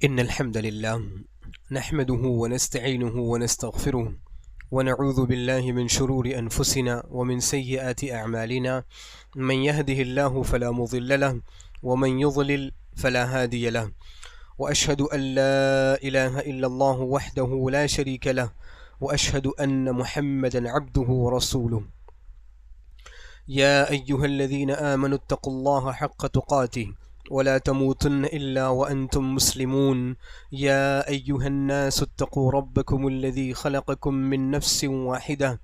إن الحمد لله نحمده ونستعينه ونستغفره ونعوذ بالله من شرور أنفسنا ومن سيئات أعمالنا من يهده الله فلا مضل له ومن يضلل فلا هادي له وأشهد أن لا إله إلا الله وحده لا شريك له وأشهد أن محمدا عبده ورسوله يا أيها الذين آمنوا اتقوا الله حق تقاته ولا تموتن إلا وأنتم مسلمون يا أيها الناس اتقوا ربكم الذي خلقكم من نفس واحدة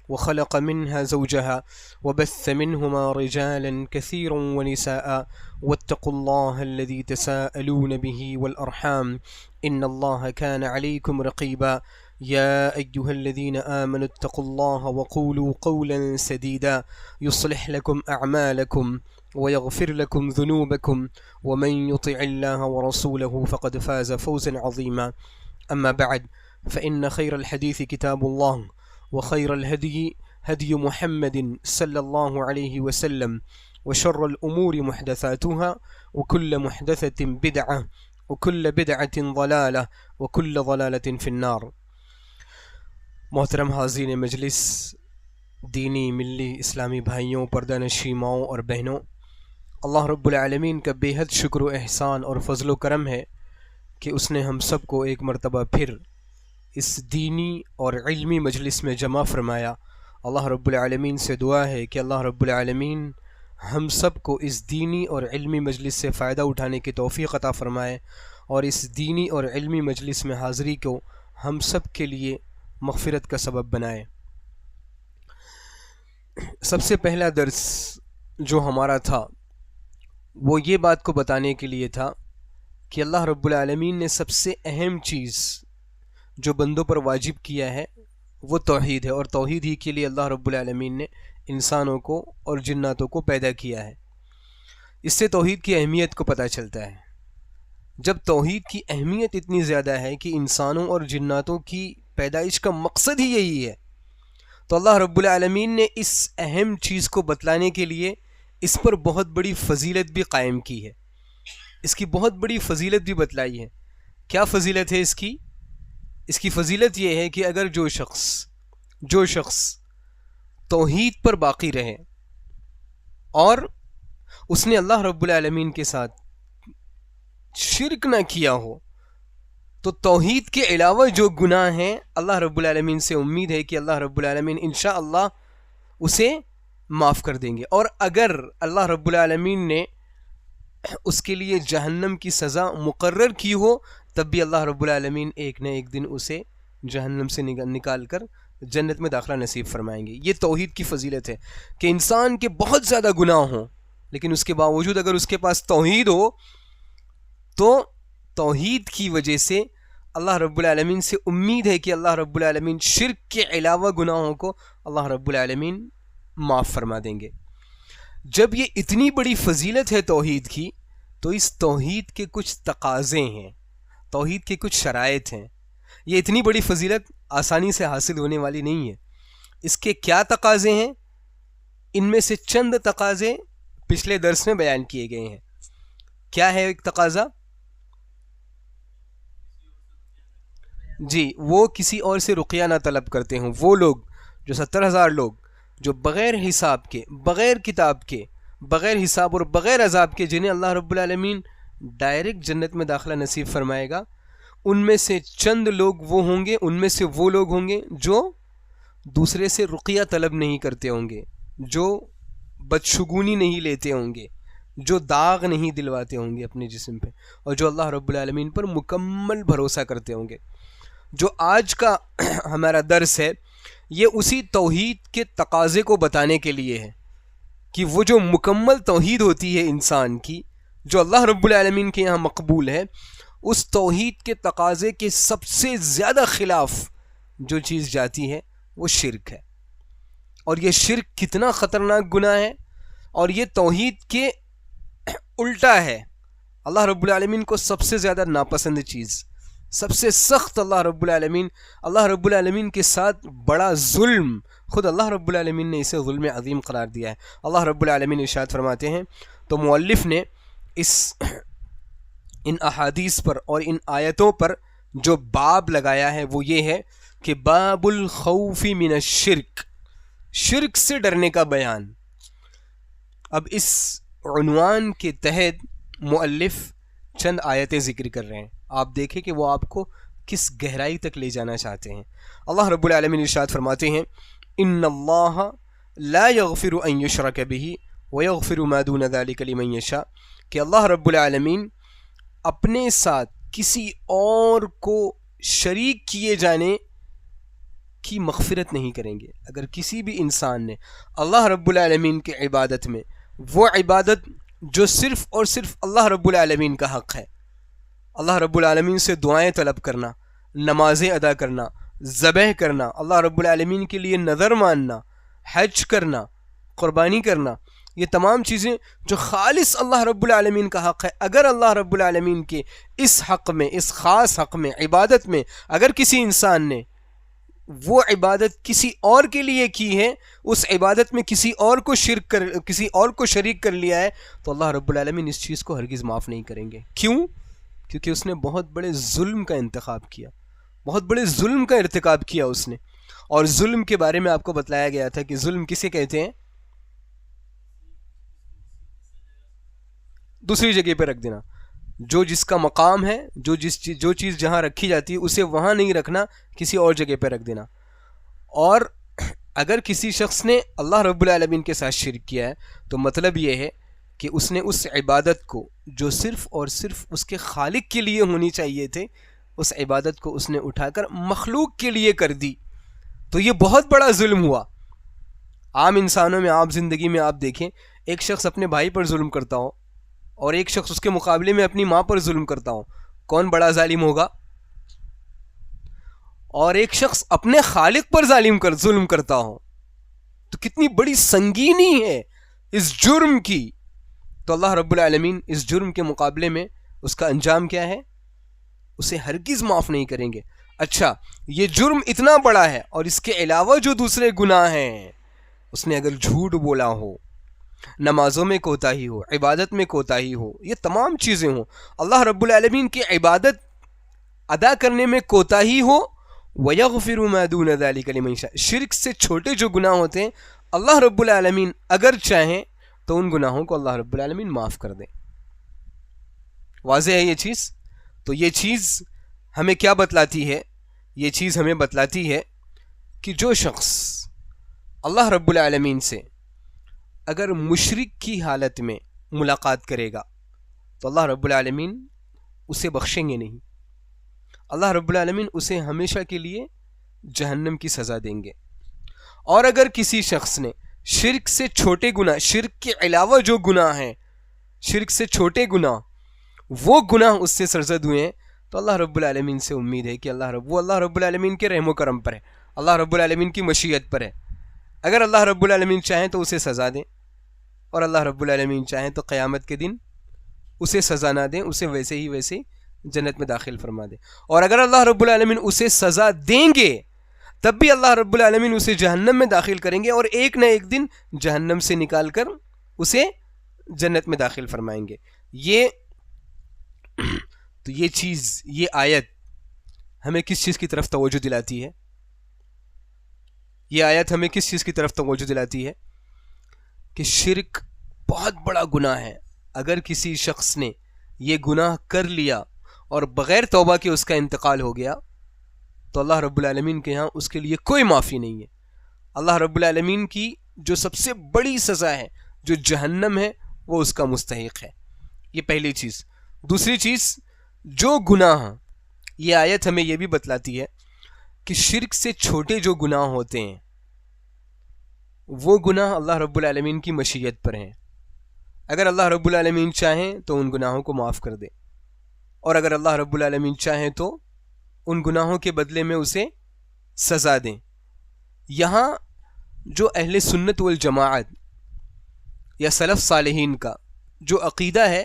وخلق منها زوجها وبث منهما رجالا كثيرا ونساء واتقوا الله الذي تساءلون به والأرحام إن الله كان عليكم رقيبا يا أيها الذين آمنوا اتقوا الله وقولوا قولا سديدا يصلح لكم أعمالكم ويغفر لكم ذنوبكم ومن يطع الله ورسوله فقد فاز فوزا عظيما أما بعد فإن خير الحديث كتاب الله وخير الهدي هدي محمد صلى الله عليه وسلم وشر الأمور محدثاتها وكل محدثة بدعة وكل بدعة ضلالة وكل ضلالة في النار. محترم حاضرین مجلس، دینی ملی اسلامی بھائیوں، پردہ نشین ماؤں اور بہنوں، اللہ رب العالمین کا بے حد شکر و احسان اور فضل و کرم ہے کہ اس نے ہم سب کو ایک مرتبہ پھر اس دینی اور علمی مجلس میں جمع فرمایا۔ اللہ رب العالمین سے دعا ہے کہ اللہ رب العالمین ہم سب کو اس دینی اور علمی مجلس سے فائدہ اٹھانے کی توفیق عطا فرمائے اور اس دینی اور علمی مجلس میں حاضری کو ہم سب کے لیے مغفرت کا سبب بنائے۔ سب سے پہلا درس جو ہمارا تھا وہ یہ بات کو بتانے کے لیے تھا کہ اللہ رب العالمین نے سب سے اہم چیز جو بندوں پر واجب کیا ہے وہ توحید ہے، اور توحید ہی کے لیے اللہ رب العالمین نے انسانوں کو اور جناتوں کو پیدا کیا ہے۔ اس سے توحید کی اہمیت کو پتہ چلتا ہے۔ جب توحید کی اہمیت اتنی زیادہ ہے کہ انسانوں اور جناتوں کی پیدائش کا مقصد ہی یہی ہے، تو اللہ رب العالمین نے اس اہم چیز کو بتلانے کے لیے اس پر بہت بڑی فضیلت بھی قائم کی ہے، اس کی بہت بڑی فضیلت بھی بتلائی ہے۔ کیا فضیلت ہے اس کی؟ اس کی فضیلت یہ ہے کہ اگر جو شخص توحید پر باقی رہے اور اس نے اللہ رب العالمین کے ساتھ شرک نہ کیا ہو، تو توحید کے علاوہ جو گناہ ہیں اللہ رب العالمین سے امید ہے کہ اللہ رب العالمین انشاءاللہ اسے معاف کر دیں گے، اور اگر اللہ رب العالمین نے اس کے لیے جہنم کی سزا مقرر کی ہو تب بھی اللہ رب العالمین ایک نہ ایک دن اسے جہنم سے نکال کر جنت میں داخلہ نصیب فرمائیں گے۔ یہ توحید کی فضیلت ہے کہ انسان کے بہت زیادہ گناہ ہوں لیکن اس کے باوجود اگر اس کے پاس توحید ہو تو توحید کی وجہ سے اللہ رب العالمین سے امید ہے کہ اللہ رب العالمین شرک کے علاوہ گناہوں کو اللہ رب العالمین معاف فرما دیں گے۔ جب یہ اتنی بڑی فضیلت ہے توحید کی، تو اس توحید کے کچھ تقاضے ہیں، توحید کے کچھ شرائط ہیں۔ یہ اتنی بڑی فضیلت آسانی سے حاصل ہونے والی نہیں ہے۔ اس کے کیا تقاضے ہیں؟ ان میں سے چند تقاضے پچھلے درس میں بیان کیے گئے ہیں۔ کیا ہے ایک تقاضا؟ جی، وہ کسی اور سے رقیہ نہ طلب کرتے ہوں۔ وہ لوگ جو 70,000 لوگ جو بغیر حساب کے، بغیر کتاب کے، بغیر حساب اور بغیر عذاب کے، جنہیں اللہ رب العالمین ڈائریکٹ جنت میں داخلہ نصیب فرمائے گا، ان میں سے چند لوگ وہ ہوں گے، ان میں سے وہ لوگ ہوں گے جو دوسرے سے رقیہ طلب نہیں کرتے ہوں گے، جو بدشگونی نہیں لیتے ہوں گے، جو داغ نہیں دلواتے ہوں گے اپنے جسم پہ، اور جو اللہ رب العالمین پر مکمل بھروسہ کرتے ہوں گے۔ جو آج کا ہمارا درس ہے یہ اسی توحید کے تقاضے کو بتانے کے لیے ہے کہ وہ جو مکمل توحید ہوتی ہے انسان کی، جو اللہ رب العالمین کے یہاں مقبول ہے، اس توحید کے تقاضے کے سب سے زیادہ خلاف جو چیز جاتی ہے وہ شرک ہے۔ اور یہ شرک کتنا خطرناک گناہ ہے، اور یہ توحید کے الٹا ہے۔ اللہ رب العالمین کو سب سے زیادہ ناپسند چیز، سب سے سخت اللہ رب العالمین کے ساتھ بڑا ظلم، خود اللہ رب العالمین نے اسے ظلم عظیم قرار دیا ہے۔ اللہ رب العالمین ارشاد فرماتے ہیں، تو مؤلف نے اس ان احادیث پر اور ان آیتوں پر جو باب لگایا ہے وہ یہ ہے کہ باب الخوف من الشرک، شرک سے ڈرنے کا بیان۔ اب اس عنوان کے تحت مؤلف چند آیتیں ذکر کر رہے ہیں، آپ دیکھیں کہ وہ آپ کو کس گہرائی تک لے جانا چاہتے ہیں۔ اللہ رب العالمین ارشاد فرماتے ہیں ان اللہ لا یغفر ان یشرک بہ ویغفر ما دون ذلک لمن یشاء، کہ اللہ رب العالمین اپنے ساتھ کسی اور کو شریک کیے جانے کی مغفرت نہیں کریں گے۔ اگر کسی بھی انسان نے اللہ رب العالمین کی عبادت میں وہ عبادت جو صرف اور صرف اللہ رب العالمین کا حق ہے، اللہ رب العالمین سے دعائیں طلب کرنا، نمازیں ادا کرنا، ذبح کرنا، اللہ رب العالمین کے لیے نذر ماننا، حج کرنا، قربانی کرنا، یہ تمام چیزیں جو خالص اللہ رب العالمین کا حق ہے، اگر اللہ رب العالمین کے اس حق میں، اس خاص حق میں، عبادت میں اگر کسی انسان نے وہ عبادت کسی اور کے لیے کی ہے، اس عبادت میں کسی اور کو شریک کر لیا ہے، تو اللہ رب العالمین اس چیز کو ہرگز معاف نہیں کریں گے۔ کیوں؟ کیونکہ اس نے بہت بڑے ظلم کا انتخاب کیا، بہت بڑے ظلم کا ارتکاب کیا اس نے۔ اور ظلم کے بارے میں آپ کو بتلایا گیا تھا کہ ظلم کسے کہتے ہیں؟ دوسری جگہ پہ رکھ دینا، جو جس کا مقام ہے، جو چیز جہاں رکھی جاتی ہے اسے وہاں نہیں رکھنا، کسی اور جگہ پہ رکھ دینا۔ اور اگر کسی شخص نے اللہ رب العالمین کے ساتھ شرک کیا ہے تو مطلب یہ ہے کہ اس نے اس عبادت کو جو صرف اور صرف اس کے خالق کے لیے ہونی چاہیے تھے، اس عبادت کو اس نے اٹھا کر مخلوق کے لیے کر دی، تو یہ بہت بڑا ظلم ہوا۔ عام انسانوں میں، عام زندگی میں آپ دیکھیں، ایک شخص اپنے بھائی پر ظلم کرتا ہو اور ایک شخص اس کے مقابلے میں اپنی ماں پر ظلم کرتا ہو، کون بڑا ظالم ہوگا؟ اور ایک شخص اپنے خالق پر ظلم کرتا ہو تو کتنی بڑی سنگینی ہے اس جرم کی۔ تو اللہ رب العالمین اس جرم کے مقابلے میں اس کا انجام کیا ہے؟ اسے ہرگز معاف نہیں کریں گے۔ اچھا، یہ جرم اتنا بڑا ہے اور اس کے علاوہ جو دوسرے گناہ ہیں، اس نے اگر جھوٹ بولا ہو، نمازوں میں کوتاہی ہو، عبادت میں کوتاہی ہو، یہ تمام چیزیں ہوں، اللہ رب العالمین کی عبادت ادا کرنے میں کوتاہی ہو، وَيَغْفِرُ مَا دُونَ ذَلِكَ لِمَن يَشَاءُ، شرک سے چھوٹے جو گناہ ہوتے ہیں اللہ رب العالمین اگر چاہیں تو ان گناہوں کو اللہ رب العالمین معاف کر دیں۔ واضح ہے یہ چیز؟ تو یہ چیز ہمیں کیا بتلاتی ہے؟ یہ چیز ہمیں بتلاتی ہے کہ جو شخص اللہ رب العالمین سے اگر مشرک کی حالت میں ملاقات کرے گا تو اللہ رب العالمین اسے بخشیں گے نہیں، اللہ رب العالمین اسے ہمیشہ کے لیے جہنم کی سزا دیں گے۔ اور اگر کسی شخص نے شرک سے چھوٹے گناہ، شرک کے علاوہ جو گناہ ہیں، شرک سے چھوٹے گناہ، وہ گناہ اس سے سرزد ہوئے ہیں، تو اللہ رب العالمین سے امید ہے کہ اللہ رب العالمین کے رحم و کرم پر ہے، اللہ رب العالمین کی مشیت پر ہے۔ اگر اللہ رب العالمین چاہیں تو اسے سزا دیں، اور اللہ رب العالمین چاہیں تو قیامت کے دن اسے سزا نہ دیں، اسے ویسے ہی ویسے جنت میں داخل فرما دیں۔ اور اگر اللہ رب العالمین اسے سزا دیں گے تب بھی اللہ رب العالمین اسے جہنم میں داخل کریں گے، اور ایک نہ ایک دن جہنم سے نکال کر اسے جنت میں داخل فرمائیں گے۔ تو یہ چیز، یہ آیت ہمیں کس چیز کی طرف توجہ دلاتی ہے؟ یہ آیت ہمیں کس چیز کی طرف توجہ دلاتی ہے؟ کہ شرک بہت بڑا گناہ ہے۔ اگر کسی شخص نے یہ گناہ کر لیا اور بغیر توبہ کے اس کا انتقال ہو گیا تو اللہ رب العالمین کے ہاں اس کے لیے کوئی معافی نہیں ہے۔ اللہ رب العالمین کی جو سب سے بڑی سزا ہے، جو جہنم ہے، وہ اس کا مستحق ہے۔ یہ پہلی چیز۔ دوسری چیز، جو گناہ، یہ آیت ہمیں یہ بھی بتلاتی ہے کہ شرک سے چھوٹے جو گناہ ہوتے ہیں وہ گناہ اللہ رب العالمین کی مشیت پر ہیں۔ اگر اللہ رب العالمین چاہیں تو ان گناہوں کو معاف کر دے، اور اگر اللہ رب العالمین چاہیں تو ان گناہوں کے بدلے میں اسے سزا دیں۔ یہاں جو اہل سنت والجماعت یا سلف صالحین کا جو عقیدہ ہے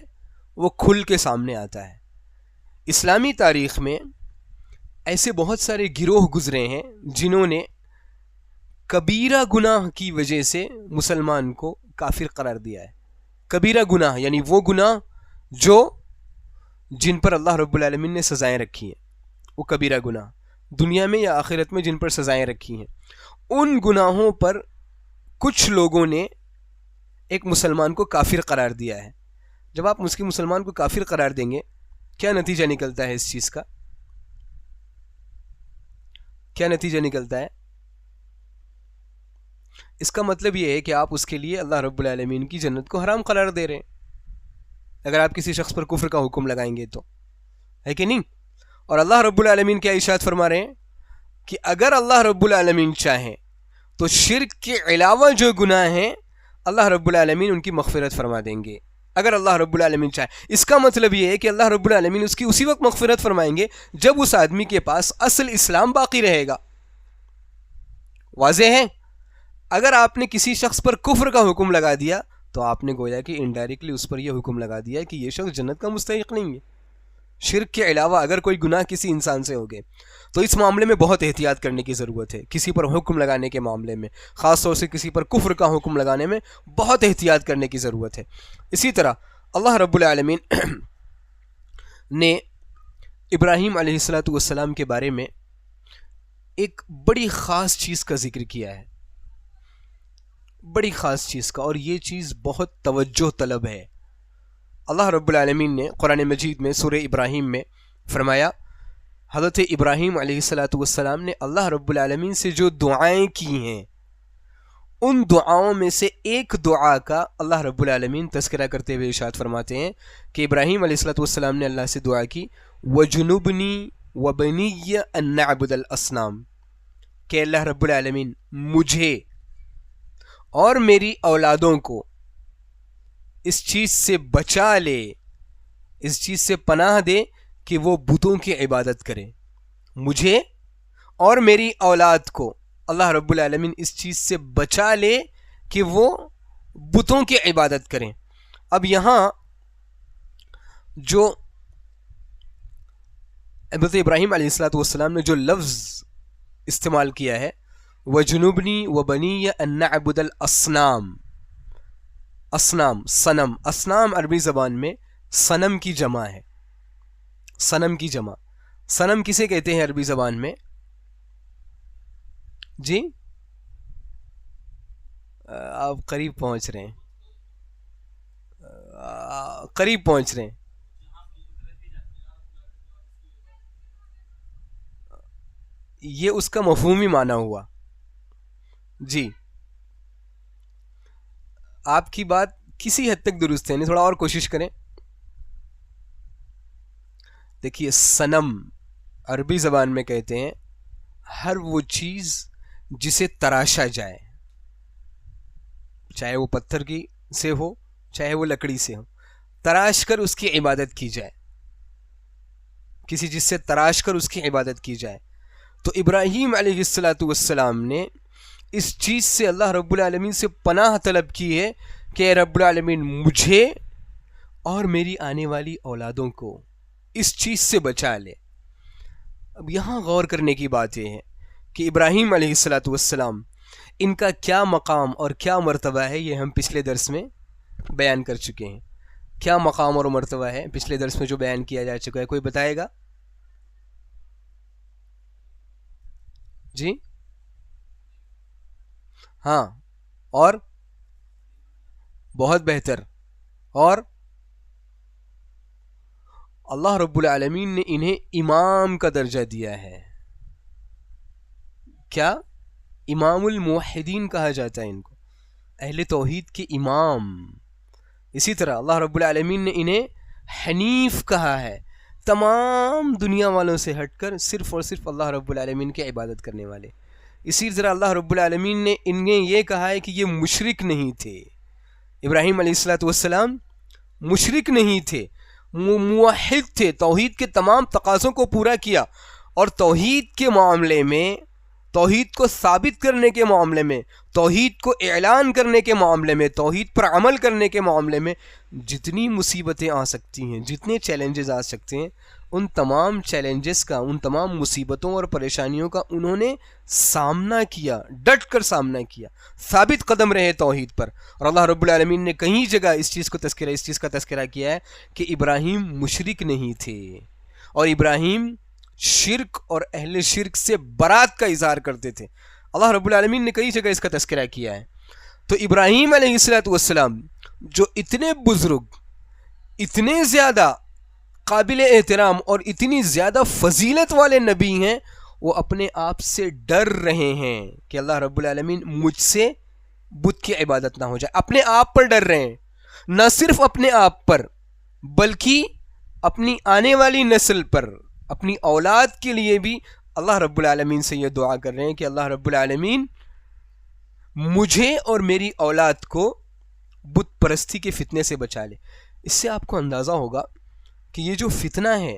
وہ کھل کے سامنے آتا ہے۔ اسلامی تاریخ میں ایسے بہت سارے گروہ گزرے ہیں جنہوں نے کبیرہ گناہ کی وجہ سے مسلمان کو کافر قرار دیا ہے۔ کبیرہ گناہ یعنی وہ گناہ جن پر اللہ رب العالمین نے سزائیں رکھی ہیں، وہ کبیرہ گناہ دنیا میں یا آخرت میں جن پر سزائیں رکھی ہیں، ان گناہوں پر کچھ لوگوں نے ایک مسلمان کو کافر قرار دیا ہے. جب آپ مسلمان کو کافر قرار دیں گے، کیا نتیجہ نکلتا ہے اس چیز کا؟ کیا نتیجہ نکلتا ہے؟ اس کا مطلب یہ ہے کہ آپ اس کے لیے اللہ رب العالمین کی جنت کو حرام قرار دے رہے ہیں، اگر آپ کسی شخص پر کفر کا حکم لگائیں گے تو، ہے کہ نہیں؟ اور اللہ رب العالمین کیا ارشاد فرما رہے ہیں کہ اگر اللہ رب العالمین چاہیں تو شرک کے علاوہ جو گناہ ہیں اللہ رب العالمین ان کی مغفرت فرما دیں گے، اگر اللہ رب العالمین چاہے. اس کا مطلب یہ ہے کہ اللہ رب العالمین اس کی اسی وقت مغفرت فرمائیں گے جب اس آدمی کے پاس اصل اسلام باقی رہے گا. واضح ہے؟ اگر آپ نے کسی شخص پر کفر کا حکم لگا دیا تو آپ نے گویا کہ انڈائریکٹلی اس پر یہ حکم لگا دیا کہ یہ شخص جنت کا مستحق نہیں ہے. شرک کے علاوہ اگر کوئی گناہ کسی انسان سے ہو گئے تو اس معاملے میں بہت احتیاط کرنے کی ضرورت ہے. کسی پر حکم لگانے کے معاملے میں، خاص طور سے کسی پر کفر کا حکم لگانے میں بہت احتیاط کرنے کی ضرورت ہے. اسی طرح اللہ رب العالمین نے ابراہیم علیہ السلام کے بارے میں ایک بڑی خاص چیز کا ذکر کیا ہے، بڑی خاص چیز کا، اور یہ چیز بہت توجہ طلب ہے. اللہ رب العالمین نے قرآن مجید میں سورہ ابراہیم میں فرمایا، حضرت ابراہیم علیہ السلام نے اللہ رب العالمین سے جو دعائیں کی ہیں ان دعاؤں میں سے ایک دعا کا اللہ رب العالمین تذکرہ کرتے ہوئے ارشاد فرماتے ہیں کہ ابراہیم علیہ السلام نے اللہ سے دعا کی، وَجُنُبْنِي وَبَنِيَّ أَن نَعْبُدَ الْأَصْنَامَ، کہ اللہ رب العالمین مجھے اور میری اولادوں کو اس چیز سے بچا لے، اس چیز سے پناہ دے کہ وہ بتوں کی عبادت کریں. مجھے اور میری اولاد کو اللہ رب العالمین اس چیز سے بچا لے کہ وہ بتوں کی عبادت کریں. اب یہاں جو حضرت ابراہیم علیہ السلام نے جو لفظ استعمال کیا ہے، وَجُنُبْنِي وَبَنِيَّ أَن نَعْبُدَ الْأَصْنَامَ، اصنام، صنم، اصنام عربی زبان میں صنم کی جمع ہے. صنم کی جمع، صنم کسے کہتے ہیں عربی زبان میں؟ جی آپ قریب پہنچ رہے ہیں، قریب پہنچ رہے ہیں. یہ اس کا مفہومی معنی ہوا. جی آپ کی بات کسی حد تک درست ہے، نہیں تھوڑا اور کوشش کریں. دیکھیے صنم عربی زبان میں کہتے ہیں ہر وہ چیز جسے تراشا جائے، چاہے وہ پتھر کی سے ہو چاہے وہ لکڑی سے ہو، تراش کر اس کی عبادت کی جائے، کسی چیز سے تراش کر اس کی عبادت کی جائے. تو ابراہیم علیہ السلام نے اس چیز سے اللہ رب العالمین سے پناہ طلب کی ہے کہ اے رب العالمین مجھے اور میری آنے والی اولادوں کو اس چیز سے بچا لے. اب یہاں غور کرنے کی بات یہ ہے کہ ابراہیم علیہ السلام ان کا کیا مقام اور کیا مرتبہ ہے، یہ ہم پچھلے درس میں بیان کر چکے ہیں. کیا مقام اور مرتبہ ہے پچھلے درس میں جو بیان کیا جا چکا ہے؟ کوئی بتائے گا؟ جی ہاں، اور بہت بہتر، اور اللہ رب العالمین نے انہیں امام کا درجہ دیا ہے. کیا؟ امام الموحدین کہا جاتا ہے ان کو، اہل توحید کے امام. اسی طرح اللہ رب العالمین نے انہیں حنیف کہا ہے، تمام دنیا والوں سے ہٹ کر صرف اور صرف اللہ رب العالمین کی عبادت کرنے والے. اسی طرح اللہ رب العالمین نے انہیں یہ کہا ہے کہ یہ مشرک نہیں تھے. ابراہیم علیہ السلام مشرک نہیں تھے، موحد تھے، توحید کے تمام تقاضوں کو پورا کیا، اور توحید کے معاملے میں توحید کو ثابت کرنے کے معاملے میں، توحید کو اعلان کرنے کے معاملے میں، توحید پر عمل کرنے کے معاملے میں جتنی مصیبتیں آ سکتی ہیں، جتنے چیلنجز آ سکتے ہیں، ان تمام چیلنجز کا، ان تمام مصیبتوں اور پریشانیوں کا انہوں نے سامنا کیا، ڈٹ کر سامنا کیا، ثابت قدم رہے توحید پر. اور اللہ رب العالمین نے کئی جگہ اس چیز کا تذکرہ کیا ہے کہ ابراہیم مشرک نہیں تھے، اور ابراہیم شرک اور اہل شرک سے برات کا اظہار کرتے تھے. اللہ رب العالمین نے کئی جگہ اس کا تذکرہ کیا ہے. تو ابراہیم علیہ السلام جو اتنے بزرگ، اتنے زیادہ قابل احترام اور اتنی زیادہ فضیلت والے نبی ہیں، وہ اپنے آپ سے ڈر رہے ہیں کہ اللہ رب العالمین مجھ سے بت کی عبادت نہ ہو جائے. اپنے آپ پر ڈر رہے ہیں، نہ صرف اپنے آپ پر بلکہ اپنی آنے والی نسل پر، اپنی اولاد کے لیے بھی اللہ رب العالمین سے یہ دعا کر رہے ہیں کہ اللہ رب العالمین مجھے اور میری اولاد کو بت پرستی کے فتنے سے بچا لے. اس سے آپ کو اندازہ ہوگا کہ یہ جو فتنہ ہے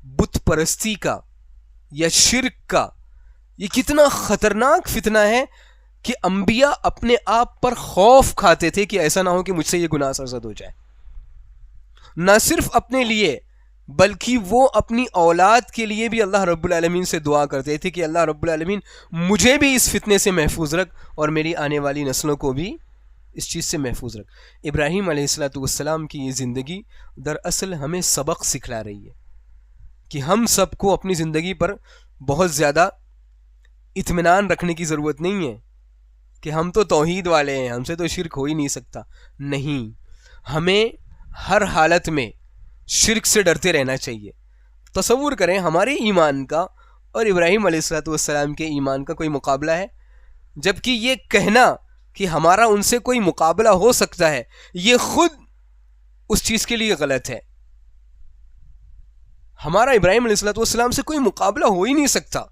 بت پرستی کا یا شرک کا، یہ کتنا خطرناک فتنہ ہے کہ انبیاء اپنے آپ پر خوف کھاتے تھے کہ ایسا نہ ہو کہ مجھ سے یہ گناہ سرزد ہو جائے. نہ صرف اپنے لیے بلکہ وہ اپنی اولاد کے لیے بھی اللہ رب العالمین سے دعا کرتے تھے کہ اللہ رب العالمین مجھے بھی اس فتنے سے محفوظ رکھ اور میری آنے والی نسلوں کو بھی اس چیز سے محفوظ رکھ. ابراہیم علیہ السلام کی یہ زندگی دراصل ہمیں سبق سکھلا رہی ہے کہ ہم سب کو اپنی زندگی پر بہت زیادہ اطمینان رکھنے کی ضرورت نہیں ہے کہ ہم تو توحید والے ہیں، ہم سے تو شرک ہو ہی نہیں سکتا. نہیں، ہمیں ہر حالت میں شرک سے ڈرتے رہنا چاہیے. تصور کریں ہمارے ایمان کا اور ابراہیم علیہ السلام کے ایمان کا کوئی مقابلہ ہے؟ جبکہ یہ کہنا کہ ہمارا ان سے کوئی مقابلہ ہو سکتا ہے، یہ خود اس چیز کے لیے غلط ہے. ہمارا ابراہیم علیہ السلام سے کوئی مقابلہ ہو ہی نہیں سکتا.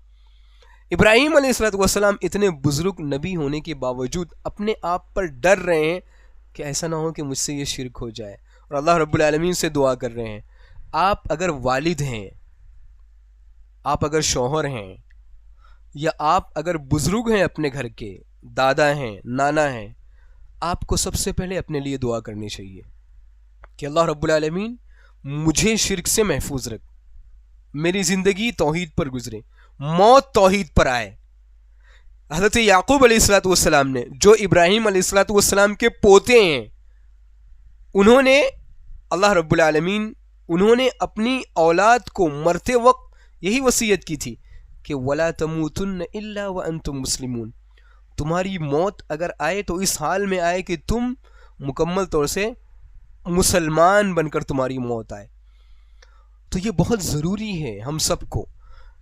ابراہیم علیہ السلام اتنے بزرگ نبی ہونے کے باوجود اپنے آپ پر ڈر رہے ہیں کہ ایسا نہ ہو کہ مجھ سے یہ شرک ہو جائے، اور اللہ رب العالمین سے دعا کر رہے ہیں. آپ اگر والد ہیں، آپ اگر شوہر ہیں، یا آپ اگر بزرگ ہیں اپنے گھر کے، دادا ہیں، نانا ہیں، آپ کو سب سے پہلے اپنے لیے دعا کرنی چاہیے کہ اللہ رب العالمین مجھے شرک سے محفوظ رکھ، میری زندگی توحید پر گزرے، موت توحید پر آئے. حضرت یعقوب علیہ السلام نے، جو ابراہیم علیہ السلام کے پوتے ہیں، انہوں نے اللہ رب العالمین انہوں نے اپنی اولاد کو مرتے وقت یہی وصیت کی تھی کہ وَلَا تَمُوتُنَّ إِلَّا وَأَنْتُمْ مُسْلِمُونَ. تمہاری موت اگر آئے تو اس حال میں آئے کہ تم مکمل طور سے مسلمان بن کر تمہاری موت آئے. تو یہ بہت ضروری ہے ہم سب کو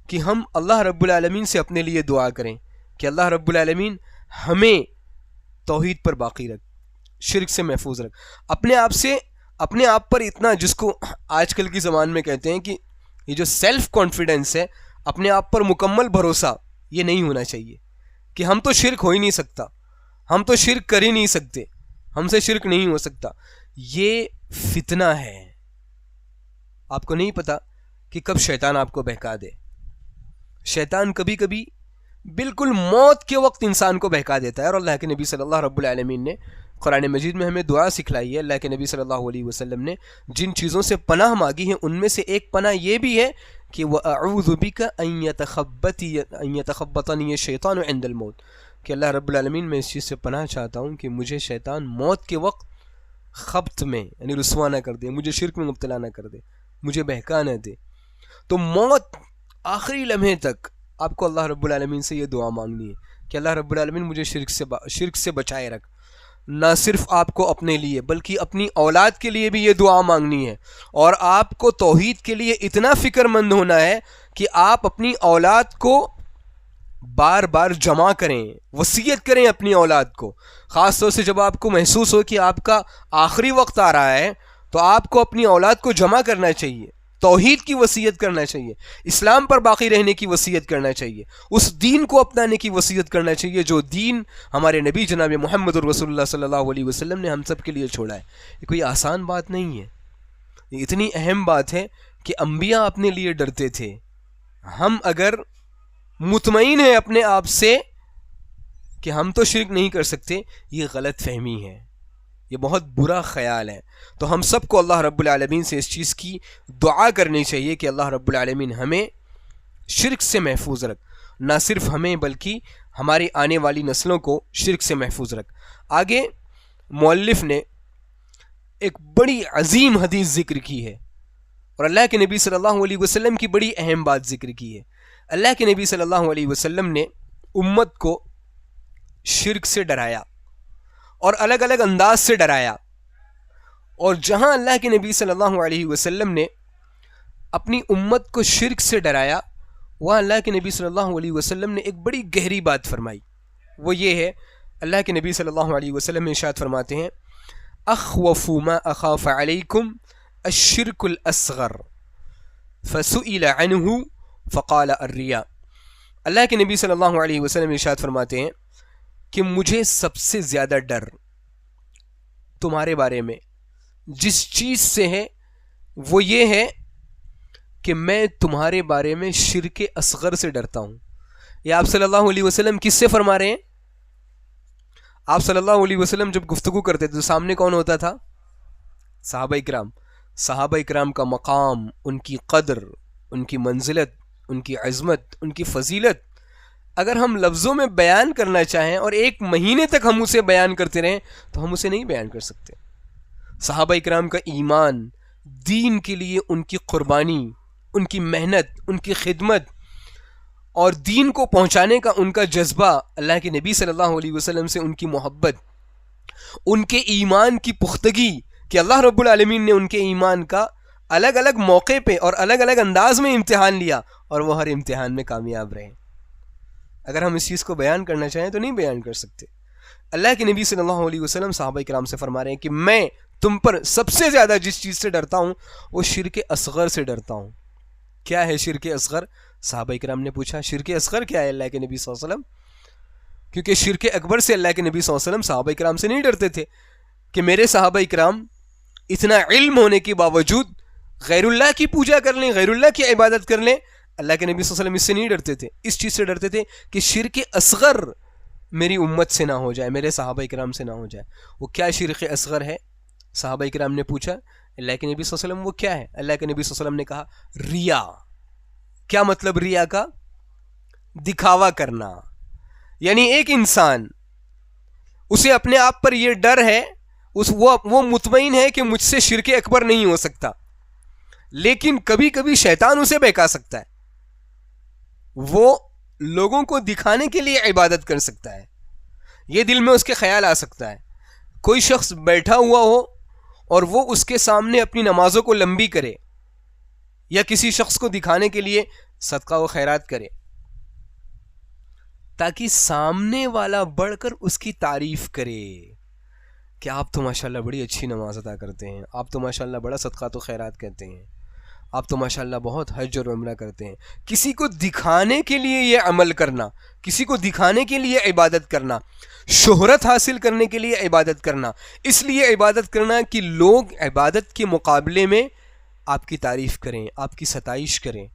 کہ ہم اللہ رب العالمین سے اپنے لیے دعا کریں کہ اللہ رب العالمین ہمیں توحید پر باقی رکھ، شرک سے محفوظ رکھ. اپنے آپ پر اتنا، جس کو آج کل کی زبان میں کہتے ہیں کہ یہ جو سیلف کانفیڈنس ہے، اپنے آپ پر مکمل بھروسہ، یہ نہیں ہونا چاہیے کہ ہم تو شرک ہو ہی نہیں سکتا، ہم تو شرک کر ہی نہیں سکتے، ہم سے شرک نہیں ہو سکتا. یہ فتنہ ہے. آپ کو نہیں پتا کہ کب شیطان آپ کو بہکا دے. شیطان کبھی کبھی بالکل موت کے وقت انسان کو بہکا دیتا ہے. اور اللہ کے نبی صلی اللہ رب العالمین نے قرآن مجید میں ہمیں دعا سکھلائی ہے. اللہ کے نبی صلی اللہ علیہ وسلم نے جن چیزوں سے پناہ مانگی ہیں ان میں سے ایک پناہ یہ بھی ہے کہ وَأَعُوذُ بِكَ أَن يَتَخَبَّطَنِيَ الشَّيْطَانُ عِنْدَ الْمَوْتِ، کہ اللہ رب العالمین میں اس چیز سے پناہ چاہتا ہوں کہ مجھے شیطان موت کے وقت خبط میں یعنی رسوا نہ کر دے، مجھے شرک میں مبتلا نہ کر دے، مجھے بہکا نہ دے. تو موت آخری لمحے تک آپ کو اللہ رب العالمین سے یہ دعا مانگنی ہے کہ اللہ رب العالمین مجھے شرک سے بچائے رکھ. نہ صرف آپ کو اپنے لیے بلکہ اپنی اولاد کے لیے بھی یہ دعا مانگنی ہے. اور آپ کو توحید کے لیے اتنا فکر مند ہونا ہے کہ آپ اپنی اولاد کو بار بار جمع کریں، وصیت کریں اپنی اولاد کو. خاص طور سے جب آپ کو محسوس ہو کہ آپ کا آخری وقت آ رہا ہے تو آپ کو اپنی اولاد کو جمع کرنا چاہیے، توحید کی وصیت کرنا چاہیے، اسلام پر باقی رہنے کی وصیت کرنا چاہیے، اس دین کو اپنانے کی وصیت کرنا چاہیے جو دین ہمارے نبی جناب محمد رسول اللہ صلی اللہ علیہ وسلم نے ہم سب کے لیے چھوڑا ہے. یہ کوئی آسان بات نہیں ہے، یہ اتنی اہم بات ہے کہ انبیاء اپنے لیے ڈرتے تھے. ہم اگر مطمئن ہے اپنے آپ سے کہ ہم تو شرک نہیں کر سکتے، یہ غلط فہمی ہے، یہ بہت برا خیال ہے. تو ہم سب کو اللہ رب العالمین سے اس چیز کی دعا کرنی چاہیے کہ اللہ رب العالمین ہمیں شرک سے محفوظ رکھ، نہ صرف ہمیں بلکہ ہماری آنے والی نسلوں کو شرک سے محفوظ رکھ. آگے مؤلف نے ایک بڑی عظیم حدیث ذکر کی ہے اور اللہ کے نبی صلی اللہ علیہ وسلم کی بڑی اہم بات ذکر کی ہے. اللہ کے نبی صلی اللہ علیہ وسلم نے امت کو شرک سے ڈرایا اور الگ الگ انداز سے ڈرایا، اور جہاں اللہ کے نبی صلی اللہ علیہ وسلم نے اپنی امت کو شرک سے ڈرایا وہاں اللہ کے نبی صلی اللہ علیہ وسلم نے ایک بڑی گہری بات فرمائی. وہ یہ ہے، اللہ کے نبی صلی اللہ علیہ وسلم ارشاد فرماتے ہیں اخوف ما اخاف علیکم الشرک الاصغر فسئل عنہ فقال الریا. اللہ کے نبی صلی اللہ علیہ وسلم ارشاد فرماتے ہیں کہ مجھے سب سے زیادہ ڈر تمہارے بارے میں جس چیز سے ہے وہ یہ ہے کہ میں تمہارے بارے میں شرک اصغر سے ڈرتا ہوں. یہ آپ صلی اللہ علیہ وسلم کس سے فرما رہے ہیں؟ آپ صلی اللہ علیہ وسلم جب گفتگو کرتے تھے تو سامنے کون ہوتا تھا؟ صحابہ اکرام. صحابہ اکرام کا مقام، ان کی قدر، ان کی منزلت، ان کی عظمت، ان کی فضیلت اگر ہم لفظوں میں بیان کرنا چاہیں اور 1 مہینے تک ہم اسے بیان کرتے رہیں تو ہم اسے نہیں بیان کر سکتے. صحابہ اکرام کا ایمان، دین کے لیے ان کی قربانی، ان کی محنت، ان کی خدمت اور دین کو پہنچانے کا ان کا جذبہ، اللہ کے نبی صلی اللہ علیہ وسلم سے ان کی محبت، ان کے ایمان کی پختگی کہ اللہ رب العالمین نے ان کے ایمان کا الگ الگ موقع پہ اور الگ الگ انداز میں امتحان لیا اور وہ ہر امتحان میں کامیاب رہے. اگر ہم اس چیز کو بیان کرنا چاہیں تو نہیں بیان کر سکتے. اللہ کے نبی صلی اللہ علیہ وسلم صحابہ کرام سے فرما رہے ہیں کہ میں تم پر سب سے زیادہ جس چیز سے ڈرتا ہوں وہ شرک اصغر سے ڈرتا ہوں. کیا ہے شرک اصغر؟ صحابہ کرام نے پوچھا شرک اصغر کیا ہے اللہ کے نبی صلی اللہ علیہ وسلم؟ کیونکہ شرک اکبر سے اللہ کے نبی صلی اللہ علیہ وسلم صحابہ کرام سے نہیں ڈرتے تھے کہ میرے صحابہ کرام اتنا علم ہونے کے باوجود غیر اللہ کی پوجا کر لیں، غیر اللہ کی عبادت کر لیں. اللہ کے نبی صلی اللہ علیہ وسلم اس سے نہیں ڈرتے تھے، اس چیز سے ڈرتے تھے کہ شرک اصغر میری امت سے نہ ہو جائے، میرے صحابہ کرام سے نہ ہو جائے. وہ کیا شرک اصغر ہے؟ صحابہ کرام نے پوچھا اللہ کے نبی صلی اللہ علیہ وسلم وہ کیا ہے؟ اللہ کے نبی صلی اللہ علیہ وسلم نے کہا ریا. کیا مطلب ریا کا؟ دکھاوا کرنا. یعنی ایک انسان اسے اپنے آپ پر یہ ڈر ہے، وہ مطمئن ہے کہ مجھ سے شرک اکبر نہیں ہو سکتا، لیکن کبھی کبھی شیطان اسے بہکا سکتا ہے، وہ لوگوں کو دکھانے کے لیے عبادت کر سکتا ہے، یہ دل میں اس کے خیال آ سکتا ہے. کوئی شخص بیٹھا ہوا ہو اور وہ اس کے سامنے اپنی نمازوں کو لمبی کرے یا کسی شخص کو دکھانے کے لیے صدقہ و خیرات کرے تاکہ سامنے والا بڑھ کر اس کی تعریف کرے کہ آپ تو ماشاءاللہ بڑی اچھی نماز ادا کرتے ہیں، آپ تو ماشاءاللہ بڑا صدقہ تو خیرات کرتے ہیں، آپ تو ماشاءاللہ بہت حج اور عمرہ کرتے ہیں. کسی کو دکھانے کے لیے یہ عمل کرنا، کسی کو دکھانے کے لیے عبادت کرنا، شہرت حاصل کرنے کے لیے عبادت کرنا، اس لیے عبادت کرنا کہ لوگ عبادت کے مقابلے میں آپ کی تعریف کریں، آپ کی ستائش کریں،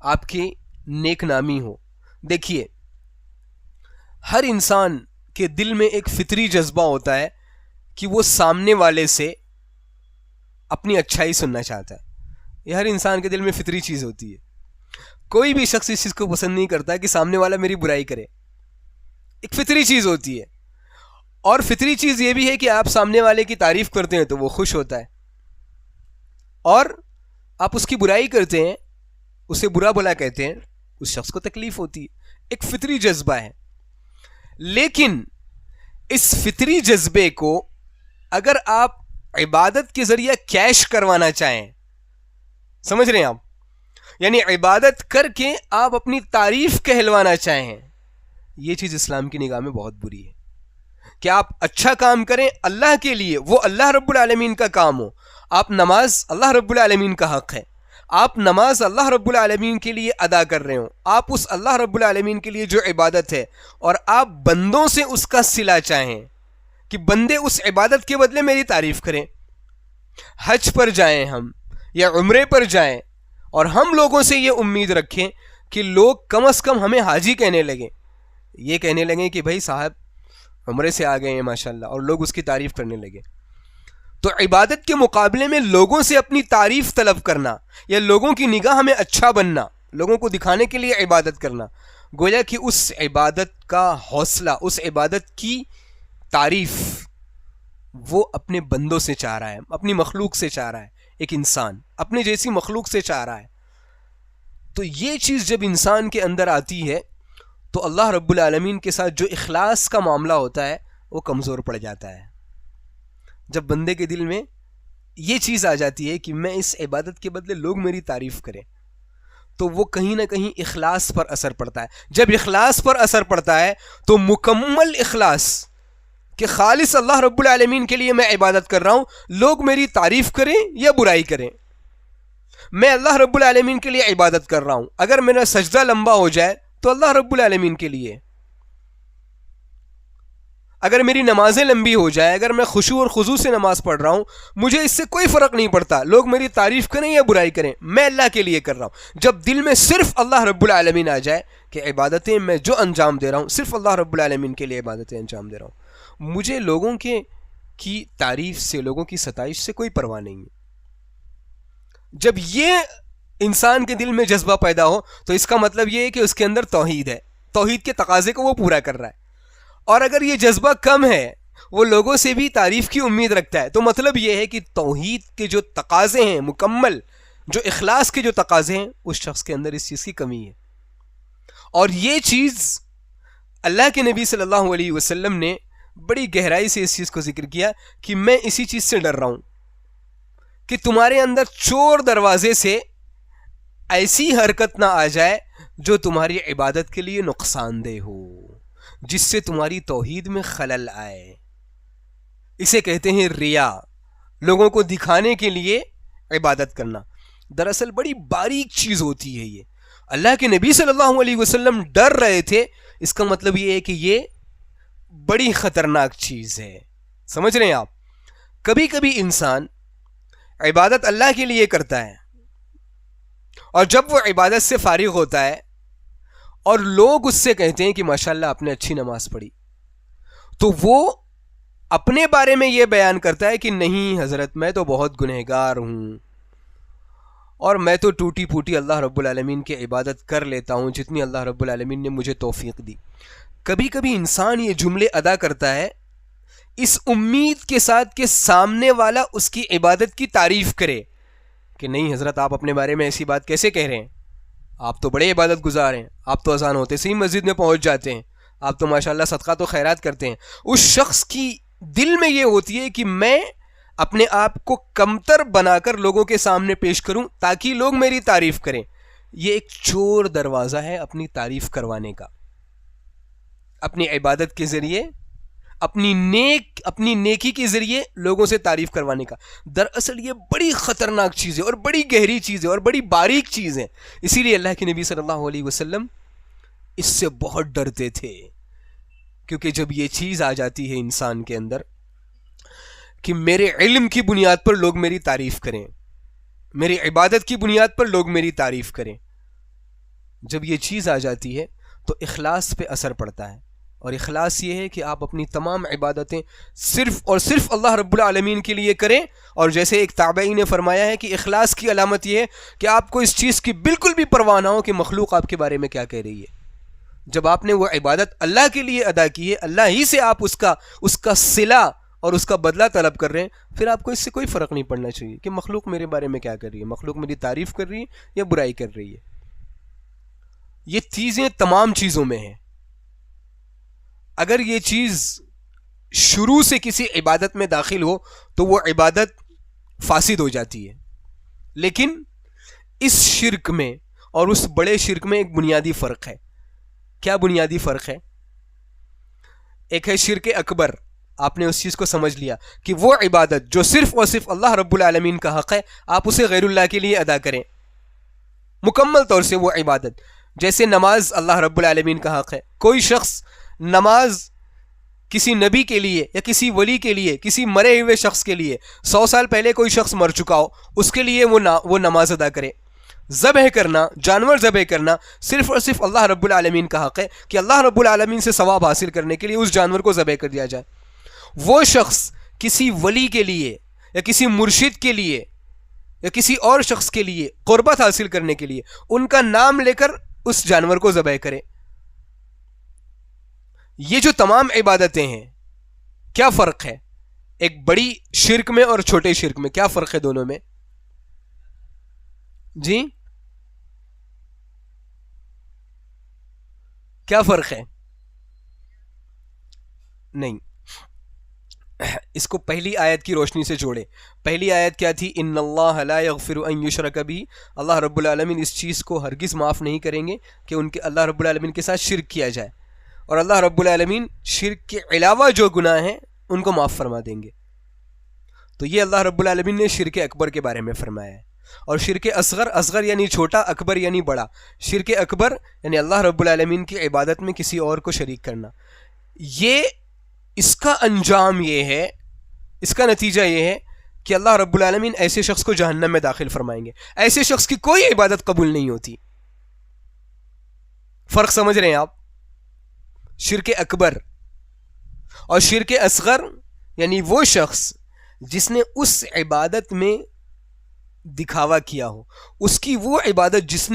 آپ کی نیک نامی ہو. دیکھیے ہر انسان کے دل میں ایک فطری جذبہ ہوتا ہے کہ وہ سامنے والے سے اپنی اچھائی سننا چاہتا ہے. یہ ہر انسان کے دل میں فطری چیز ہوتی ہے. کوئی بھی شخص اس چیز کو پسند نہیں کرتا کہ سامنے والا میری برائی کرے. ایک فطری چیز ہوتی ہے. اور فطری چیز یہ بھی ہے کہ آپ سامنے والے کی تعریف کرتے ہیں تو وہ خوش ہوتا ہے، اور آپ اس کی برائی کرتے ہیں، اسے برا بھلا کہتے ہیں، اس شخص کو تکلیف ہوتی ہے. ایک فطری جذبہ ہے. لیکن اس فطری جذبے کو اگر آپ عبادت کے ذریعے کیش کروانا چاہیں، سمجھ رہے ہیں آپ، یعنی عبادت کر کے آپ اپنی تعریف کہلوانا چاہیں، یہ چیز اسلام کی نگاہ میں بہت بری ہے. کہ آپ اچھا کام کریں اللہ کے لیے، وہ اللہ رب العالمین کا کام ہو. آپ نماز اللہ رب العالمین کا حق ہے، آپ نماز اللہ رب العالمین کے لیے ادا کر رہے ہوں، آپ اس اللہ رب العالمین کے لیے جو عبادت ہے، اور آپ بندوں سے اس کا صلہ چاہیں کہ بندے اس عبادت کے بدلے میری تعریف کریں. حج پر جائیں ہم یا عمرے پر جائیں اور ہم لوگوں سے یہ امید رکھیں کہ لوگ کم از کم ہمیں حاجی کہنے لگیں، یہ کہنے لگیں کہ بھائی صاحب عمرے سے آ گئے ہیں ماشاءاللہ، اور لوگ اس کی تعریف کرنے لگے. تو عبادت کے مقابلے میں لوگوں سے اپنی تعریف طلب کرنا یا لوگوں کی نگاہ میں اچھا بننا، لوگوں کو دکھانے کے لیے عبادت کرنا، گویا کہ اس عبادت کا حوصلہ، اس عبادت کی تعریف وہ اپنے بندوں سے چاہ رہا ہے، اپنی مخلوق سے چاہ رہا ہے. ایک انسان اپنے جیسی مخلوق سے چاہ رہا ہے. تو یہ چیز جب انسان کے اندر آتی ہے تو اللہ رب العالمین کے ساتھ جو اخلاص کا معاملہ ہوتا ہے وہ کمزور پڑ جاتا ہے. جب بندے کے دل میں یہ چیز آ جاتی ہے کہ میں اس عبادت کے بدلے لوگ میری تعریف کریں، تو وہ کہیں نہ کہیں اخلاص پر اثر پڑتا ہے. جب اخلاص پر اثر پڑتا ہے تو مکمل اخلاص کہ خالص اللہ رب العالمین کے لیے میں عبادت کر رہا ہوں، لوگ میری تعریف کریں یا برائی کریں، میں اللہ رب العالمین کے لیے عبادت کر رہا ہوں. اگر میرا سجدہ لمبا ہو جائے تو اللہ رب العالمین کے لیے، اگر میری نمازیں لمبی ہو جائے، اگر میں خشوع اور خضوع سے نماز پڑھ رہا ہوں، مجھے اس سے کوئی فرق نہیں پڑتا لوگ میری تعریف کریں یا برائی کریں، میں اللہ کے لیے کر رہا ہوں. جب دل میں صرف اللہ رب العالمین آ جائے کہ عبادتیں میں جو انجام دے رہا ہوں صرف اللہ رب العالمین کے لیے عبادتیں انجام دے رہا ہوں، مجھے لوگوں کی تعریف سے، لوگوں کی ستائش سے کوئی پرواہ نہیں ہے. جب یہ انسان کے دل میں جذبہ پیدا ہو تو اس کا مطلب یہ ہے کہ اس کے اندر توحید ہے، توحید کے تقاضے کو وہ پورا کر رہا ہے. اور اگر یہ جذبہ کم ہے، وہ لوگوں سے بھی تعریف کی امید رکھتا ہے، تو مطلب یہ ہے کہ توحید کے جو تقاضے ہیں مکمل، جو اخلاص کے جو تقاضے ہیں، اس شخص کے اندر اس چیز کی کمی ہے. اور یہ چیز اللہ کے نبی صلی اللہ علیہ وسلم نے بڑی گہرائی سے اس چیز کو ذکر کیا کہ میں اسی چیز سے ڈر رہا ہوں کہ تمہارے اندر چور دروازے سے ایسی حرکت نہ آ جائے جو تمہاری عبادت کے لیے نقصان دہ ہو، جس سے تمہاری توحید میں خلل آئے. اسے کہتے ہیں ریا، لوگوں کو دکھانے کے لیے عبادت کرنا. دراصل بڑی باریک چیز ہوتی ہے یہ. اللہ کے نبی صلی اللہ علیہ وسلم ڈر رہے تھے، اس کا مطلب یہ ہے کہ یہ بڑی خطرناک چیز ہے. سمجھ رہے ہیں آپ؟ کبھی کبھی انسان عبادت اللہ کے لیے کرتا ہے، اور جب وہ عبادت سے فارغ ہوتا ہے اور لوگ اس سے کہتے ہیں کہ ماشاءاللہ آپ نے اچھی نماز پڑھی، تو وہ اپنے بارے میں یہ بیان کرتا ہے کہ نہیں حضرت میں تو بہت گنہگار ہوں، اور میں تو ٹوٹی پھوٹی اللہ رب العالمین کی عبادت کر لیتا ہوں جتنی اللہ رب العالمین نے مجھے توفیق دی. کبھی کبھی انسان یہ جملے ادا کرتا ہے اس امید کے ساتھ کہ سامنے والا اس کی عبادت کی تعریف کرے کہ نہیں حضرت آپ اپنے بارے میں ایسی بات کیسے کہہ رہے ہیں، آپ تو بڑے عبادت گزار ہیں، آپ تو اذان ہوتے سے ہی مسجد میں پہنچ جاتے ہیں، آپ تو ماشاءاللہ صدقات و خیرات کرتے ہیں. اس شخص کی دل میں یہ ہوتی ہے کہ میں اپنے آپ کو کمتر بنا کر لوگوں کے سامنے پیش کروں تاکہ لوگ میری تعریف کریں. یہ ایک چور دروازہ ہے اپنی تعریف کروانے کا، اپنی عبادت کے ذریعے، اپنی نیکی کے ذریعے لوگوں سے تعریف کروانے کا. دراصل یہ بڑی خطرناک چیز ہے اور بڑی گہری چیز ہے اور بڑی باریک چیز ہے. اسی لیے اللہ کے نبی صلی اللہ علیہ وسلم اس سے بہت ڈرتے تھے، کیونکہ جب یہ چیز آ جاتی ہے انسان کے اندر کہ میرے علم کی بنیاد پر لوگ میری تعریف کریں، میری عبادت کی بنیاد پر لوگ میری تعریف کریں، جب یہ چیز آ جاتی ہے تو اخلاص پہ اثر پڑتا ہے. اور اخلاص یہ ہے کہ آپ اپنی تمام عبادتیں صرف اور صرف اللہ رب العالمین کے لیے کریں. اور جیسے ایک تابعی نے فرمایا ہے کہ اخلاص کی علامت یہ ہے کہ آپ کو اس چیز کی بالکل بھی پرواہ نہ ہو کہ مخلوق آپ کے بارے میں کیا کہہ رہی ہے. جب آپ نے وہ عبادت اللہ کے لیے ادا کی ہے، اللہ ہی سے آپ اس کا صلہ اور اس کا بدلہ طلب کر رہے ہیں، پھر آپ کو اس سے کوئی فرق نہیں پڑنا چاہیے کہ مخلوق میرے بارے میں کیا کر رہی ہے، مخلوق میری تعریف کر رہی ہے یا برائی کر رہی ہے. یہ چیزیں تمام چیزوں میں ہیں. اگر یہ چیز شروع سے کسی عبادت میں داخل ہو تو وہ عبادت فاسد ہو جاتی ہے. لیکن اس شرک میں اور اس بڑے شرک میں ایک بنیادی فرق ہے. کیا بنیادی فرق ہے؟ ایک ہے شرک اکبر، آپ نے اس چیز کو سمجھ لیا کہ وہ عبادت جو صرف اور صرف اللہ رب العالمین کا حق ہے آپ اسے غیر اللہ کے لیے ادا کریں مکمل طور سے. وہ عبادت جیسے نماز اللہ رب العالمین کا حق ہے، کوئی شخص نماز کسی نبی کے لیے یا کسی ولی کے لیے، کسی مرے ہوئے شخص کے لیے، 100 سال پہلے کوئی شخص مر چکا ہو اس کے لیے وہ نماز ادا کرے. ذبح کرنا، جانور ذبح کرنا صرف اور صرف اللہ رب العالمین کا حق ہے کہ اللہ رب العالمین سے ثواب حاصل کرنے کے لیے اس جانور کو ذبح کر دیا جائے۔ وہ شخص کسی ولی کے لیے یا کسی مرشد کے لیے یا کسی اور شخص کے لیے قربت حاصل کرنے کے لیے ان کا نام لے کر اس جانور کو ذبح کرے۔ یہ جو تمام عبادتیں ہیں، کیا فرق ہے ایک بڑی شرک میں اور چھوٹے شرک میں؟ کیا فرق ہے دونوں میں؟ جی کیا فرق ہے؟ نہیں، اس کو پہلی آیت کی روشنی سے جوڑے۔ پہلی آیت کیا تھی؟ ان اللہ لا یغفر ان یشرک بہ، اللہ رب العالمین اس چیز کو ہرگز معاف نہیں کریں گے کہ ان کے اللہ رب العالمین کے ساتھ شرک کیا جائے، اور اللہ رب العالمین شرک کے علاوہ جو گناہ ہیں ان کو معاف فرما دیں گے۔ تو یہ اللہ رب العالمین نے شرک اکبر کے بارے میں فرمایا ہے۔ اور شرک اصغر، اصغر یعنی چھوٹا، اکبر یعنی بڑا۔ شرک اکبر یعنی اللہ رب العالمین کی عبادت میں کسی اور کو شریک کرنا۔ یہ اس کا انجام یہ ہے، اس کا نتیجہ یہ ہے کہ اللہ رب العالمین ایسے شخص کو جہنم میں داخل فرمائیں گے۔ ایسے شخص کی کوئی عبادت قبول نہیں ہوتی۔ فرق سمجھ رہے ہیں آپ؟ شرک اکبر اور شرک اصغر یعنی وہ شخص جس نے اس عبادت میں دکھاوا کیا ہو، اس کی وہ عبادت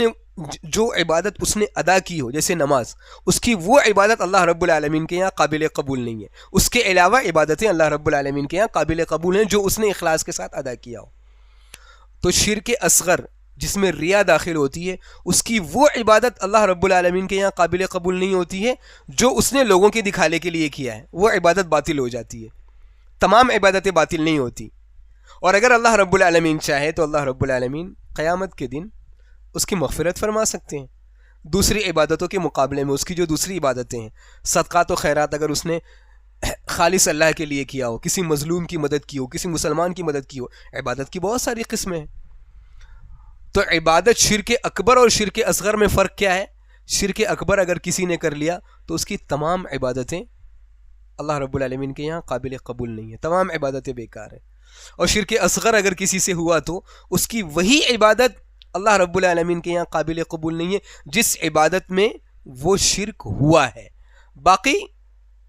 جو عبادت اس نے ادا کی ہو، جیسے نماز، اس کی وہ عبادت اللہ رب العالمین کے یہاں قابل قبول نہیں ہے۔ اس کے علاوہ عبادتیں اللہ رب العالمین کے یہاں قابل قبول ہیں جو اس نے اخلاص کے ساتھ ادا کیا ہو۔ تو شرک اصغر جس میں ریا داخل ہوتی ہے، اس کی وہ عبادت اللہ رب العالمین کے یہاں قابل قبول نہیں ہوتی ہے جو اس نے لوگوں کے دکھانے کے لیے کیا ہے، وہ عبادت باطل ہو جاتی ہے۔ تمام عبادتیں باطل نہیں ہوتی، اور اگر اللہ رب العالمین چاہے تو اللہ رب العالمین قیامت کے دن اس کی مغفرت فرما سکتے ہیں دوسری عبادتوں کے مقابلے میں۔ اس کی جو دوسری عبادتیں ہیں، صدقات و خیرات، اگر اس نے خالص اللہ کے لیے کیا ہو، کسی مظلوم کی مدد کی ہو، کسی مسلمان کی مدد کی ہو، عبادت کی بہت ساری قسمیں ہیں۔ تو عبادت شرک اکبر اور شرک اصغر میں فرق کیا ہے؟ شرک اکبر اگر کسی نے کر لیا تو اس کی تمام عبادتیں اللہ رب العالمین کے یہاں قابل قبول نہیں ہیں، تمام عبادتیں بیکار ہیں۔ اور شرک اصغر اگر کسی سے ہوا تو اس کی وہی عبادت اللہ رب العالمین کے یہاں قابل قبول نہیں ہے جس عبادت میں وہ شرک ہوا ہے۔ باقی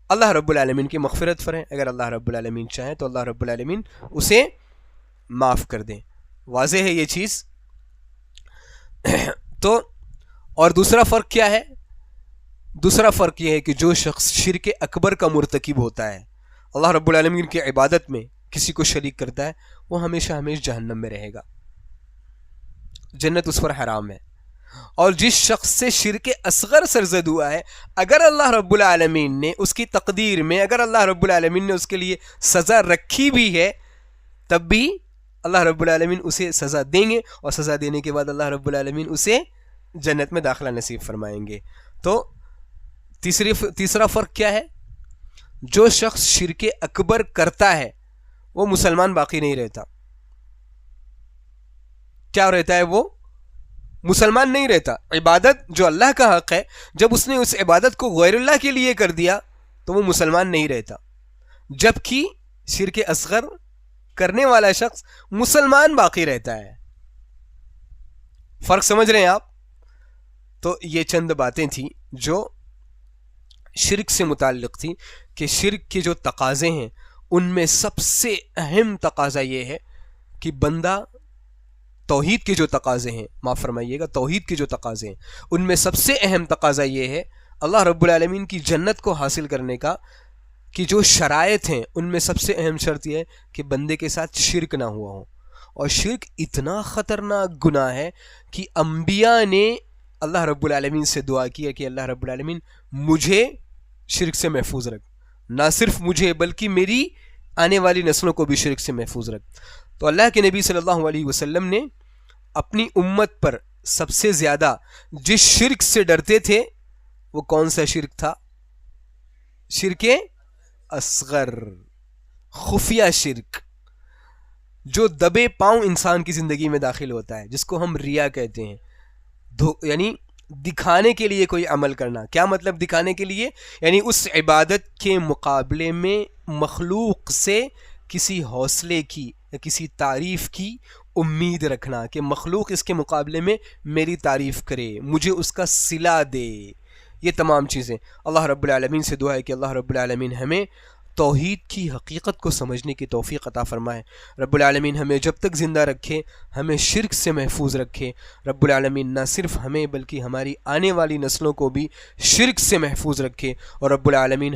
اللہ رب العالمین کی مغفرت فرمائے، اگر اللہ رب العالمین چاہیں تو اللہ رب العالمین اسے معاف کر دیں۔ واضح ہے یہ چیز؟ تو اور دوسرا فرق کیا ہے؟ دوسرا فرق یہ ہے کہ جو شخص شرک اکبر کا مرتکب ہوتا ہے، اللہ رب العالمین کی عبادت میں کسی کو شریک کرتا ہے، وہ ہمیشہ ہمیشہ جہنم میں رہے گا، جنت اس پر حرام ہے۔ اور جس شخص سے شرک اصغر سرزد ہوا ہے، اگر اللہ رب العالمین نے اس کی تقدیر میں، اگر اللہ رب العالمین نے اس کے لیے سزا رکھی بھی ہے، تب بھی اللہ رب العالمین اسے سزا دیں گے، اور سزا دینے کے بعد اللہ رب العالمین اسے جنت میں داخلہ نصیب فرمائیں گے۔ تو تیسرا فرق کیا ہے؟ جو شخص شرک اکبر کرتا ہے وہ مسلمان باقی نہیں رہتا۔ کیا رہتا ہے؟ وہ مسلمان نہیں رہتا۔ عبادت جو اللہ کا حق ہے، جب اس نے اس عبادت کو غیر اللہ کے لیے کر دیا تو وہ مسلمان نہیں رہتا، جبکہ شرک اصغر کرنے والا شخص مسلمان باقی رہتا ہے۔ فرق سمجھ رہے ہیں آپ؟ تو یہ چند باتیں تھیں جو شرک سے متعلق تھی، کہ شرک کے جو تقاضے ہیں ان میں سب سے اہم تقاضا یہ ہے کہ بندہ توحید کے جو تقاضے ہیں، معاف فرمائیے گا، توحید کے جو تقاضے ہیں ان میں سب سے اہم تقاضا یہ ہے اللہ رب العالمین کی جنت کو حاصل کرنے کا، کہ جو شرائط ہیں ان میں سب سے اہم شرط یہ ہے کہ بندے کے ساتھ شرک نہ ہوا ہو۔ اور شرک اتنا خطرناک گناہ ہے کہ انبیاء نے اللہ رب العالمین سے دعا کی ہے کہ اللہ رب العالمین مجھے شرک سے محفوظ رکھ، نہ صرف مجھے بلکہ میری آنے والی نسلوں کو بھی شرک سے محفوظ رکھ۔ تو اللہ کے نبی صلی اللہ علیہ وسلم نے اپنی امت پر سب سے زیادہ جس شرک سے ڈرتے تھے وہ کون سا شرک تھا؟ شرک اصغر، خفیہ شرک، جو دبے پاؤں انسان کی زندگی میں داخل ہوتا ہے، جس کو ہم ریا کہتے ہیں، یعنی دکھانے کے لیے کوئی عمل کرنا۔ کیا مطلب دکھانے کے لیے؟ یعنی اس عبادت کے مقابلے میں مخلوق سے کسی حوصلے کی یا کسی تعریف کی امید رکھنا کہ مخلوق اس کے مقابلے میں میری تعریف کرے، مجھے اس کا صلہ دے، یہ تمام چیزیں اللہ رب العالمین سے دعا ہے کہ اللہ رب العالمین ہمیں توحید کی حقیقت کو سمجھنے کی توفیق عطا فرمائے۔ رب العالمین ہمیں جب تک زندہ رکھے ہمیں شرک سے محفوظ رکھے۔ رب العالمین نہ صرف ہمیں بلکہ ہماری آنے والی نسلوں کو بھی شرک سے محفوظ رکھے، اور رب العالمین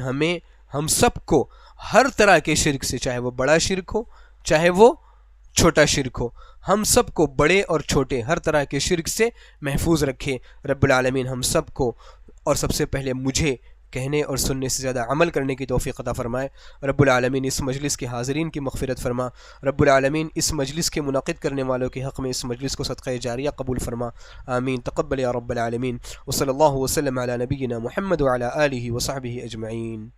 ہم سب کو ہر طرح کے شرک سے، چاہے وہ بڑا شرک ہو چاہے وہ چھوٹا شرک ہو، ہم سب کو بڑے اور چھوٹے ہر طرح کے شرک سے محفوظ رکھے۔ رب العالمین ہم سب کو، اور سب سے پہلے مجھے، کہنے اور سننے سے زیادہ عمل کرنے کی توفیق عطا فرمائے۔ رب العالمین اس مجلس کے حاضرین کی مغفرت فرما۔ رب العالمین اس مجلس کے منعقد کرنے والوں کے حق میں اس مجلس کو صدقہ جاریہ قبول فرما۔ آمین تقبل یا رب العالمین۔ وصلی اللہ وسلم علی نبینا محمد وعلی آلہ وصحبہ اجمعین۔